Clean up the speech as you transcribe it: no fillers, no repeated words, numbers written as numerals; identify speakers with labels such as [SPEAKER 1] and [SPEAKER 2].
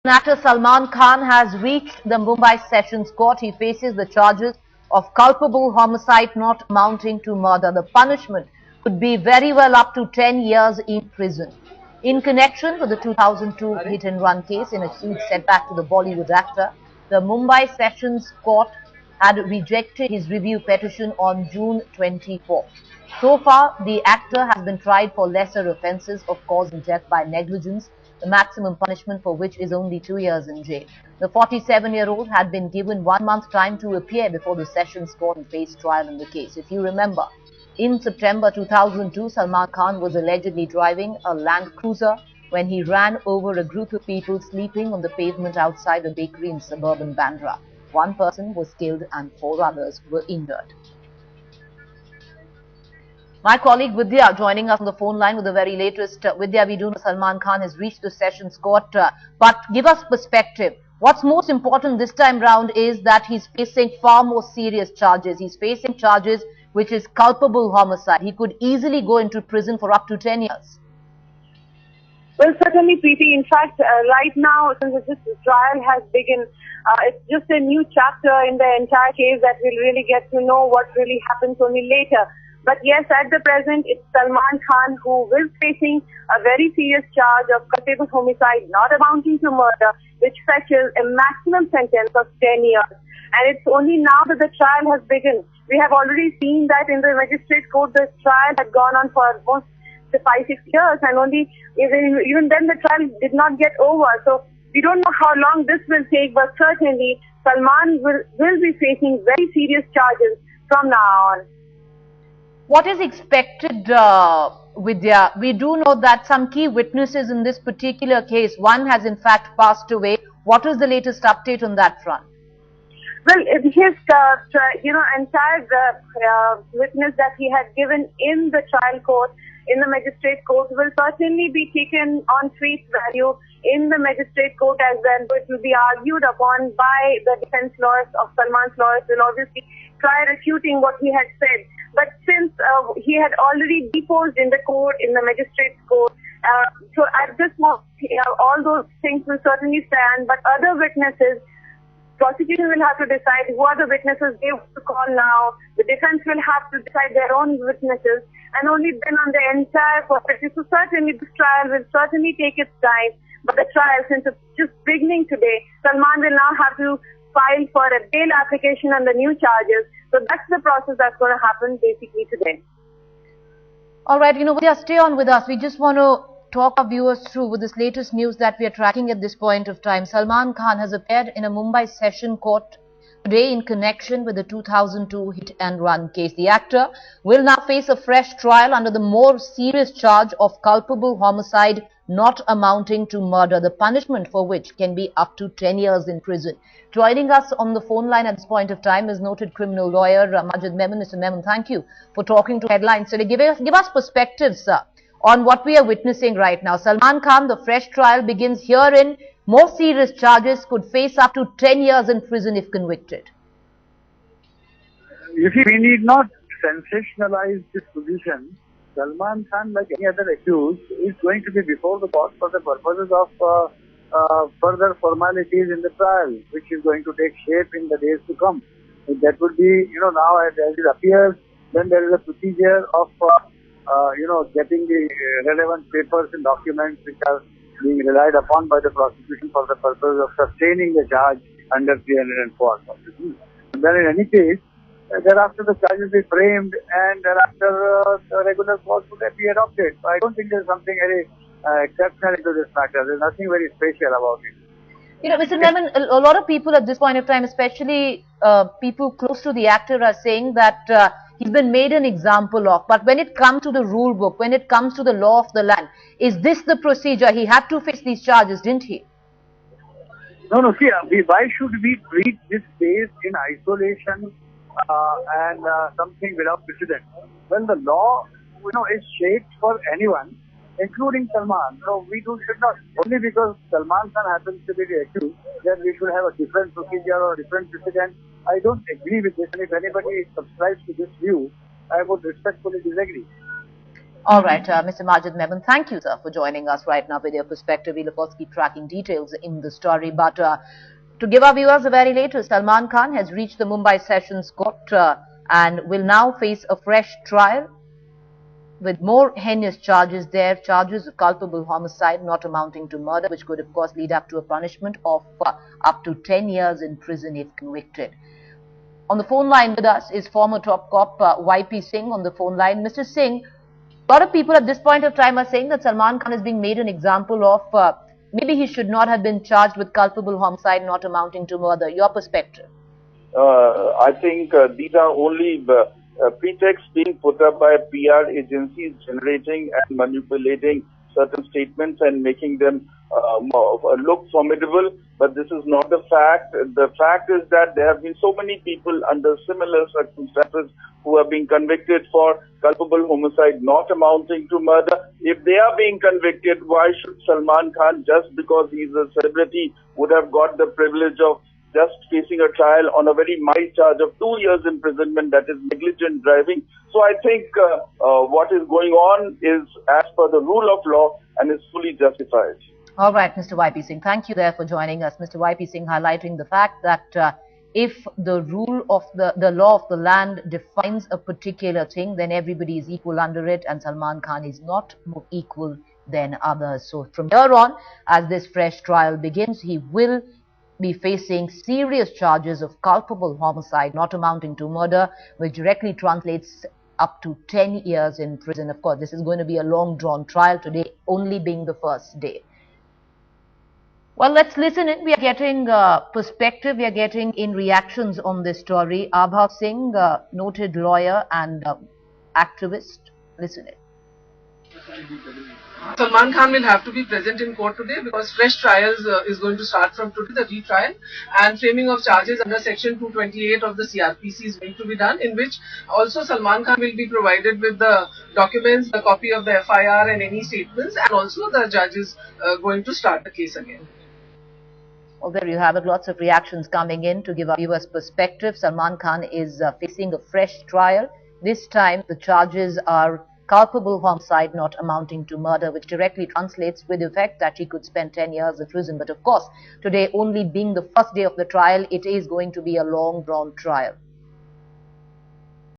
[SPEAKER 1] Actor Salman Khan has reached the Mumbai Sessions Court. He faces the charges of culpable homicide not amounting to murder. The punishment could be very well up to 10 years in prison. In connection with the 2002 hit-and-run case, in a huge setback to the Bollywood actor, the Mumbai Sessions Court had rejected his review petition on June 24. So far, the actor has been tried for lesser offences of causing death by negligence, the maximum punishment for which is only 2 years in jail. The 47-year-old had been given 1 month time to appear before the Sessions Court and face trial in the case. If you remember, in September 2002, Salman Khan was allegedly driving a Land Cruiser when he ran over a group of people sleeping on the pavement outside a bakery in suburban Bandra. 1 person was killed and 4 others were injured. My colleague Vidya joining us on the phone line with the very latest. Vidya, we do know Salman Khan has reached the Sessions Court, but give us perspective. What's most important this time round is that he's facing far more serious charges. He's facing charges which is culpable homicide. He could easily go into prison for up to 10 years.
[SPEAKER 2] Well, certainly, Preeti. In fact, right now, since this trial has begun, it's just a new chapter in the entire case that we'll really get to know what really happens only later. But yes, at the present, it's Salman Khan who is facing a very serious charge of culpable homicide not amounting to murder, which fetches a maximum sentence of 10 years. And it's only now that the trial has begun. We have already seen that in the magistrate court, the trial had gone on for almost 5-6 years, and only even then the trial did not get over. So we don't know how long this will take, but certainly Salman will be facing very serious charges from now on.
[SPEAKER 1] What is expected, Vidya? We do know that some key witnesses in this particular case, one has in fact passed away. What is the latest update on that front?
[SPEAKER 2] Well, his, entire witness that he had given in the trial court, in the magistrate court, will certainly be taken on face value in the magistrate court as well. It will be argued upon by the defense lawyers of Salman's lawyers. Will obviously try refuting what he had said. But since he had already deposed in the court, in the magistrate court, so at this moment, all those things will certainly stand. But other witnesses, prosecution will have to decide who are the witnesses they want to call now. The defense will have to decide their own witnesses, and only then on the entire process. So certainly this trial will certainly take its time. But the trial, since it's just beginning today, Salman will now have to file for a bail application on the new charges. So that's the process that's going to happen basically today.
[SPEAKER 1] All right, Vidya, stay on with us. We just want to talk our viewers through with this latest news that we are tracking at this point of time. Salman Khan has appeared in a Mumbai Session Court today in connection with the 2002 hit-and-run case. The actor will now face a fresh trial under the more serious charge of culpable homicide not amounting to murder, the punishment for which can be up to 10 years in prison. Joining us on the phone line at this point of time is noted criminal lawyer Majid Memon. Mr. Memon, thank you for talking to Headlines today. Give us perspectives, sir, on what we are witnessing right now. Salman Khan, the fresh trial begins herein. More serious charges could face up to 10 years in prison if convicted.
[SPEAKER 3] You see, we need not sensationalize this position. Salman Khan, like any other accused, is going to be before the court for the purposes of further formalities in the trial, which is going to take shape in the days to come. That would be, now as it appears, then there is a procedure of, getting the relevant papers and documents which are being relied upon by the prosecution for the purpose of sustaining the charge under 304. And then in any case, thereafter the charges be framed, and thereafter the regular course would be adopted. So I don't think there's something very exceptional into this matter. There's nothing very special about it.
[SPEAKER 1] Mr. Memon, a lot of people at this point of time, especially people close to the actor, are saying that he's been made an example of. But when it comes to the rule book, when it comes to the law of the land, is this the procedure? He had to face these charges, didn't he?
[SPEAKER 3] No. See, why should we treat this case in isolation and something without precedent? Well, the law, is shaped for anyone, including Salman. So we should not, only because Salman Khan happens to be the accused, that we should have a different procedure or a different precedent. I don't agree with this, and if anybody subscribes to this view, I would respectfully disagree.
[SPEAKER 1] All right, Mr. Majid Mehban, thank you, sir, for joining us right now with your perspective. We'll, of course, keep tracking details in the story. But to give our viewers the very latest, Salman Khan has reached the Mumbai Sessions Court and will now face a fresh trial with more heinous charges there, charges of culpable homicide not amounting to murder, which could, of course, lead up to a punishment of up to 10 years in prison if convicted. On the phone line with us is former top cop YP Singh on the phone line. Mr. Singh, a lot of people at this point of time are saying that Salman Khan is being made an example of. Maybe he should not have been charged with culpable homicide not amounting to murder. Your perspective?
[SPEAKER 4] I think these are only pretexts being put up by PR agencies generating and manipulating certain statements and making them look formidable. But this is not the fact. The fact is that there have been so many people under similar circumstances who are being convicted for culpable homicide not amounting to murder. If they are being convicted, why should Salman Khan, just because he's a celebrity, would have got the privilege of just facing a trial on a very mild charge of 2 years imprisonment, that is negligent driving? So I think what is going on is as per the rule of law and is fully justified.
[SPEAKER 1] All right, Mr. YP Singh, thank you there for joining us. Mr. YP Singh highlighting the fact that if the rule of the law of the land defines a particular thing, then everybody is equal under it, and Salman Khan is not more equal than others. So from here on, as this fresh trial begins, he will be facing serious charges of culpable homicide not amounting to murder, which directly translates up to 10 years in prison. Of course, this is going to be a long drawn trial, today only being the first day. Well, let's listen in. We are getting perspective, we are getting in reactions on this story. Abhav Singh, noted lawyer and activist, listen in.
[SPEAKER 5] Salman Khan will have to be present in court today because fresh trials is going to start from today, the retrial, and framing of charges under section 228 of the CRPC is going to be done, in which also Salman Khan will be provided with the documents, the copy of the FIR and any statements, and also the judge is going to start the case again.
[SPEAKER 1] Well, there you have it. Lots of reactions coming in to give our viewers perspective. Salman Khan is facing a fresh trial. This time, the charges are culpable homicide not amounting to murder, which directly translates with effect that he could spend 10 years in prison. But of course, today only being the first day of the trial, it is going to be a long drawn trial.